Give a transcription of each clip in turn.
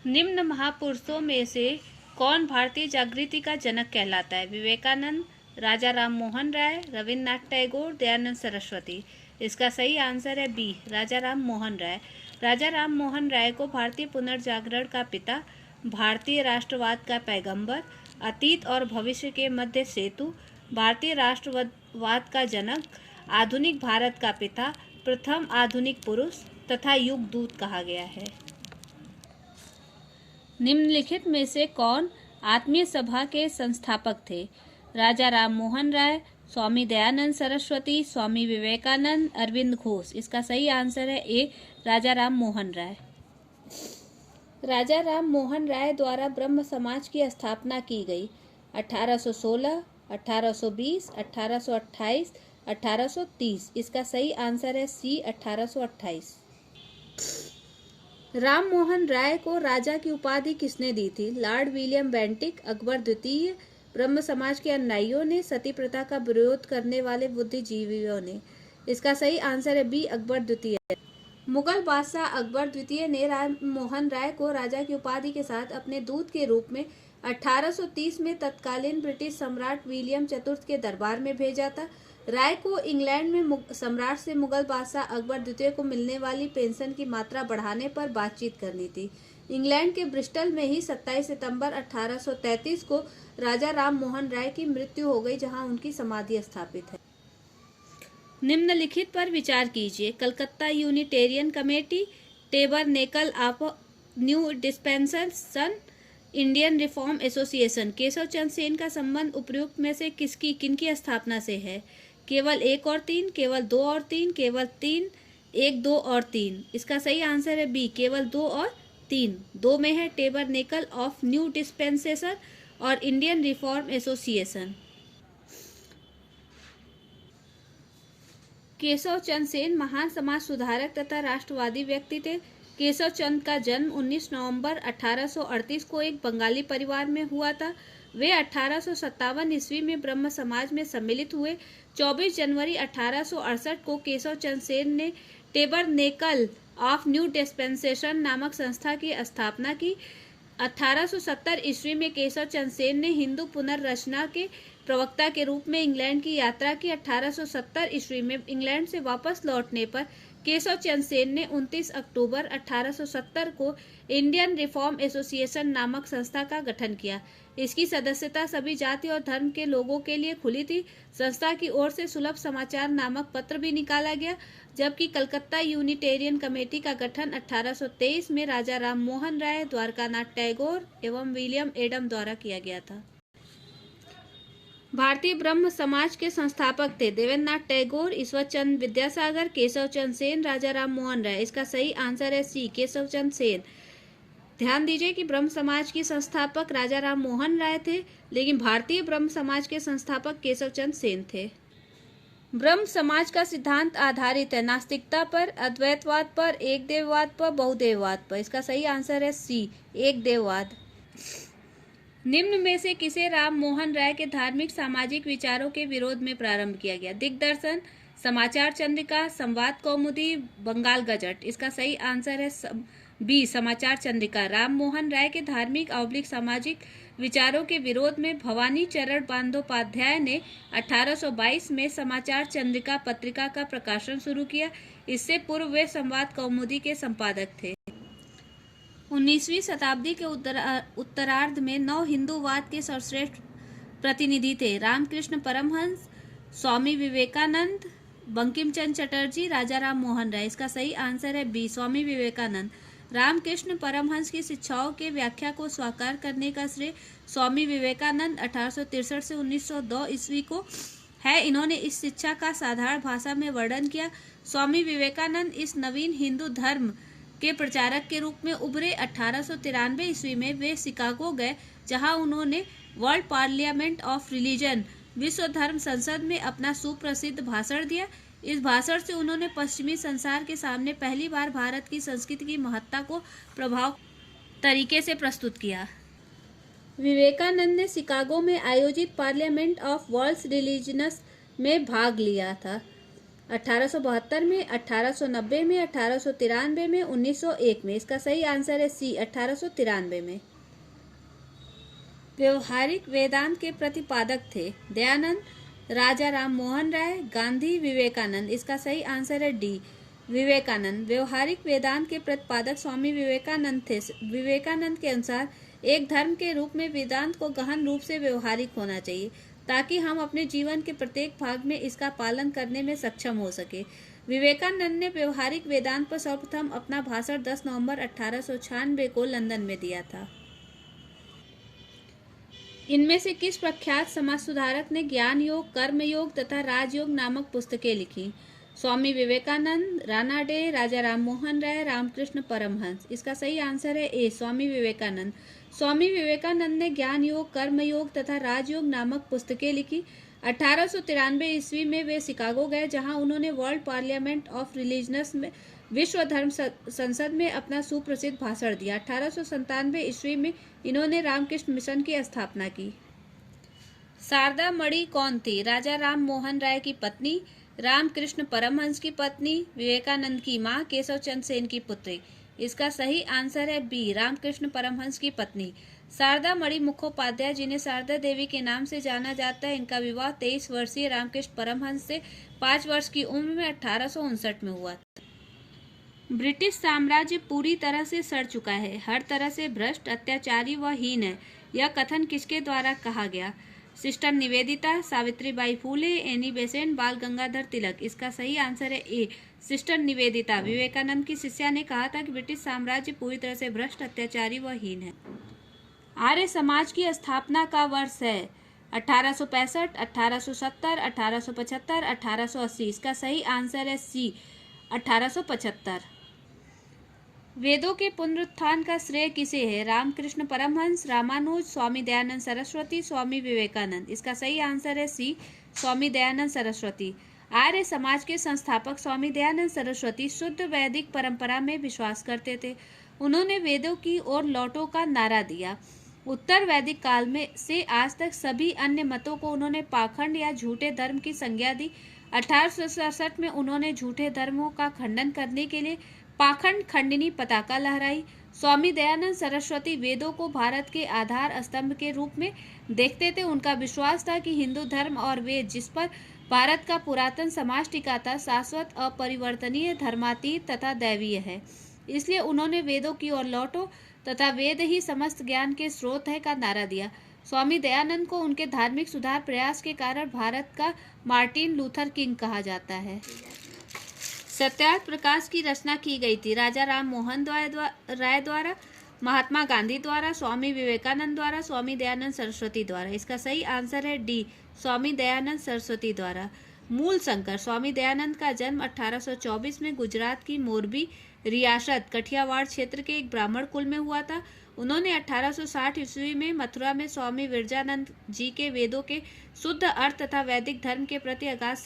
निम्न महापुरुषों में से कौन भारतीय जागृति का जनक कहलाता है? विवेकानंद, राजा राम मोहन राय, रविन्द्रनाथ टैगोर, दयानंद सरस्वती। इसका सही आंसर है बी, राजा राम मोहन राय। राजा राम मोहन राय को भारतीय पुनर्जागरण का पिता, भारतीय राष्ट्रवाद का पैगंबर, अतीत और भविष्य के मध्य सेतु, भारतीय राष्ट्रवाद का जनक, आधुनिक भारत का पिता, प्रथम आधुनिक पुरुष तथा युग दूत कहा गया है। निम्नलिखित में से कौन आत्मीय सभा के संस्थापक थे? राजा राम मोहन राय, स्वामी दयानंद सरस्वती, स्वामी विवेकानंद, अरविंद घोष। इसका सही आंसर है ए, राजा राम मोहन राय। राजा राम मोहन राय द्वारा ब्रह्म समाज की स्थापना की गई। 1816, 1820, 1828, 1830। इसका सही आंसर है सी, 1828। राम मोहन राय को राजा की उपाधि किसने दी थी? लॉर्ड विलियम बेंटिक, अकबर द्वितीय, ब्रह्म समाज के अनुयायियों ने, सती प्रथा का विरोध करने वाले बुद्धिजीवियों ने। इसका सही आंसर है बी, अकबर द्वितीय। मुगल बादशाह अकबर द्वितीय ने राम मोहन राय को राजा की उपाधि के साथ अपने दूत के रूप में 1830 में तत्कालीन ब्रिटिश सम्राट विलियम चतुर्थ के दरबार में भेजा था। राय को इंग्लैंड में सम्राट से मुगल बादशाह अकबर द्वितीय को मिलने वाली पेंशन की मात्रा बढ़ाने पर बातचीत करनी थी। इंग्लैंड के ब्रिस्टल में ही 27 सितंबर 1833 को राजा राम मोहन राय की मृत्यु हो गई, जहां उनकी समाधि स्थापित है। निम्नलिखित पर विचार कीजिए। Calcutta Unitarian Committee, Tabernacle of New Dispensation, Indian Reform Association. Keshab Chandra Sen का संबंध उपर्युक्त में से किनकी स्थापना से है? केवल 1 और 3, केवल 2 और 3, केवल 3, 1, 2 और 3। इसका सही आंसर है बी, केवल 2 और 3। 2 में है टेबरनेकल ऑफ न्यू डिस्पेंसेशन और Indian Reform Association. Keshab Chandra Sen महान समाज सुधारक तथा राष्ट्रवादी व्यक्ति थे। केशव चंद्र का जन्म 19 नवंबर 1838 को एक बंगाली परिवार में हुआ था। वे 1857 ईस्वी में ब्रह्म समाज में सम्मिलित हुए। 24 जनवरी 1868 को केशव चंद्र सेन ने टेबरनेकल ऑफ न्यू डिस्पेंसेशन नामक संस्था की स्थापना की। 1870 ईस्वी में केशव चंद्र सेन ने हिंदू पुनर्रचना के प्रवक्ता के रूप में इंग्लैंड की यात्रा की। 1870 ईस्वी में इंग्लैंड से वापस लौटने पर केशव चंद्र सेन ने 29 अक्टूबर 1870 को इंडियन रिफॉर्म एसोसिएशन नामक संस्था का गठन किया। इसकी सदस्यता सभी जाति और धर्म के लोगों के लिए खुली थी। संस्था की ओर से सुलभ समाचार नामक पत्र भी निकाला गया, जबकि कलकत्ता यूनिटेरियन कमेटी का गठन 1823 में राजा राम मोहन राय, द्वारकानाथ टैगोर एवं विलियम एडम द्वारा किया गया था। भारतीय ब्रह्म समाज के संस्थापक थे देवेंद्रनाथ टैगोर, ईश्वर चंद्र विद्यासागर, केशव चंद्र सेन, राजा राम मोहन राय। इसका सही आंसर है सी, केशव चंद्र सेन। ध्यान दीजिए कि ब्रह्म समाज के संस्थापक राजा राम मोहन राय थे, लेकिन भारतीय ब्रह्म समाज के संस्थापक केशव चंद्र सेन थे। ब्रह्म समाज का सिद्धांत आधारित है नास्तिकता पर, अद्वैतवाद पर, एक देववाद पर, बहुदेववाद पर। इसका सही आंसर है सी, एक देववाद। निम्न में से किसे राम मोहन राय के धार्मिक सामाजिक विचारों के विरोध में प्रारंभ किया गया? दिग्दर्शन, समाचार चंद्रिका, संवाद कौमुदी, बंगाल गजट। इसका सही आंसर है बी, समाचार चंद्रिका। राम मोहन राय के धार्मिक / सामाजिक विचारों के विरोध में भवानी चरण बंदोपाध्याय ने 1822 में समाचार चंद्रिका पत्रिका का प्रकाशन शुरू किया। इससे पूर्व वे संवाद कौमुदी के संपादक थे। 19वीं शताब्दी के उत्तरार्ध में नव हिंदूवाद के सर्वश्रेष्ठ प्रतिनिधि थे रामकृष्ण परमहंस, स्वामी विवेकानंद, बंकिम चंद्र चटर्जी, राजा राम मोहन राय। इसका सही आंसर है बी, स्वामी विवेकानंद। रामकृष्ण परमहंस की शिक्षाओं के व्याख्या को साकार करने का श्रेय स्वामी विवेकानंद 1863 से 1902 ईस्वी को है। इन्होंने इस शिक्षा का साधारण भाषा में वर्णन किया। स्वामी विवेकानंद इस नवीन हिंदू धर्म के प्रचारक के रूप में उभरे। 1893 ईस्वी में वे शिकागो गए, जहां उन्होंने वर्ल्ड पार्लियामेंट ऑफ रिलीजन विश्व धर्म संसद में अपना सुप्रसिद्ध भाषण दिया। इस भाषण से उन्होंने पश्चिमी संसार के सामने पहली बार भारत की संस्कृति की महत्ता को प्रभाव तरीके से प्रस्तुत किया। विवेकानंद ने शिकागो में आयोजित पार्लियामेंट ऑफ वर्ल्ड रिलीजन्स में भाग लिया था। 1872 में, 1890 में, 1893 में, 1901 में। इसका सही आंसर है सी, 1893 में। व्यवहारिक वेदांत के प्रतिपादक थे दयानंद, राजा राम मोहन राय, गांधी, विवेकानंद। इसका सही आंसर है डी, विवेकानंद। व्यवहारिक वेदांत के प्रतिपादक स्वामी विवेकानंद थे। विवेकानंद के अनुसार एक धर्म के रूप में वेदांत को गहन रूप से व्यवहारिक होना चाहिए ताकि हम अपने जीवन के प्रत्येक भाग में इसका पालन करने में सक्षम हो सके। विवेकानंद ने व्यवहारिक वेदांत पर सर्वप्रथम अपना भाषण 10 नवंबर 1896 को लंदन में दिया था। इनमें से किस प्रख्यात समाज सुधारक ने ज्ञान योग, कर्म योग तथा राजयोग नामक पुस्तकें लिखी? स्वामी विवेकानंद, रानाडे, राजा राम मोहन राय, रामकृष्ण परमहंस। इसका सही आंसर है ए, स्वामी विवेकानंद। स्वामी विवेकानंद ने ज्ञान योग, कर्म योग तथा राजयोग नामक पुस्तकें लिखी। 1893 ईस्वी में वे शिकागो गए, जहां उन्होंने वर्ल्ड पार्लियामेंट ऑफ रिलीजन्स में विश्व धर्म संसद में अपना सुप्रसिद्ध भाषण दिया। 1897 ईस्वी में इन्होंने रामकृष्ण मिशन की स्थापना की। शारदा मणि कौन थी? राजा राम मोहन राय की पत्नी, रामकृष्ण परमहंस की पत्नी, विवेकानंद की मां, केशव चंद्र सेन की पुत्री। इसका सही आंसर है बी, रामकृष्ण परमहंस की पत्नी। शारदा मणि मुखोपाध्याय, जिन्हें शारदा देवी के नाम से जाना जाता है, इनका विवाह 23 वर्षीय रामकृष्ण परमहंस से 5 वर्ष की उम्र में 1859 में हुआ। ब्रिटिश साम्राज्य पूरी तरह से सड़ चुका है, हर तरह से भ्रष्ट, अत्याचारी व हीन है। यह कथन किसके द्वारा कहा गया? Sister Nivedita, Savitribai Phule, Annie Besant, बाल गंगाधर तिलक। इसका सही आंसर है ए, सिस्टर निवेदिता। विवेकानंद की शिष्या ने कहा था कि ब्रिटिश साम्राज्य पूरी तरह से भ्रष्ट, अत्याचारी व हीन है। आर्य समाज की स्थापना का वर्ष है 1865, 1870, 1875, 1880। इसका सही आंसर है सी, 1875। वेदों के पुनरुत्थान का श्रेय किसे है? रामकृष्ण परमहंस, रामानुज, स्वामी दयानंद सरस्वती, स्वामी विवेकानंद। इसका सही आंसर है सी, स्वामी दयानंद सरस्वती। आर्य समाज के संस्थापक स्वामी दयानंद सरस्वती शुद्ध वैदिक परंपरा में विश्वास करते थे। उन्होंने वेदों की ओर लौटो का नारा दिया। उत्तर वैदिक काल में से आज तक सभी अन्य मतों को उन्होंने पाखंड या झूठे धर्म की संज्ञा दी। 1867 में उन्होंने झूठे धर्मों का खंडन करने के लिए पाखंड खंडिनी पताका लहराई। स्वामी दयानंद सरस्वती वेदों को भारत के आधार स्तंभ के रूप में देखते थे। उनका विश्वास था कि हिंदू धर्म और वेद, जिस पर भारत का पुरातन समाज टिका था, शाश्वत, अपरिवर्तनीय, धर्मातीत तथा दैवीय है। इसलिए उन्होंने वेदों की ओर लौटो तथा वेद ही समस्त ज्ञान के स्रोत है का नारा दिया। स्वामी दयानंद को उनके धार्मिक सुधार प्रयास के कारण भारत का मार्टिन लूथर किंग कहा जाता है। सत्यार्थ प्रकाश की रचना की गई थी राजा राम मोहन राय द्वारा, महात्मा गांधी द्वारा, स्वामी विवेकानंद द्वारा, स्वामी दयानंद सरस्वती द्वारा। इसका सही आंसर है डी, स्वामी दयानंद सरस्वती द्वारा। मूल शंकर स्वामी दयानंद का जन्म 1824 में गुजरात की मोरबी रियासत कठियावाड़ क्षेत्र के एक ब्राह्मण कुल में हुआ था। उन्होंने 1860 ईस्वी में मथुरा में स्वामी विरजानंद जी के वेदों के शुद्ध अर्थ तथा वैदिक धर्म के प्रति अगाध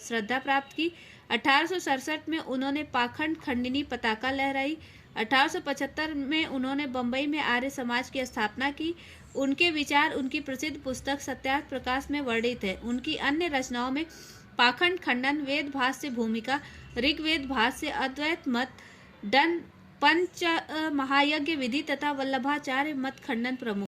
श्रद्धा प्राप्त की। 1867 में उन्होंने पाखंड खंडिनी पताका लहराई। 1875 में उन्होंने बंबई में आर्य समाज की स्थापना की। उनके विचार उनकी प्रसिद्ध पुस्तक सत्यार्थ प्रकाश में वर्णित है। उनकी अन्य रचनाओं में पाखंड खंडन, वेद भाष्य भूमिका, ऋग्वेद भाष्य, अद्वैत मत, पंच महायज्ञ विधि तथा वल्लभाचार्य मत खंडन प्रमुख।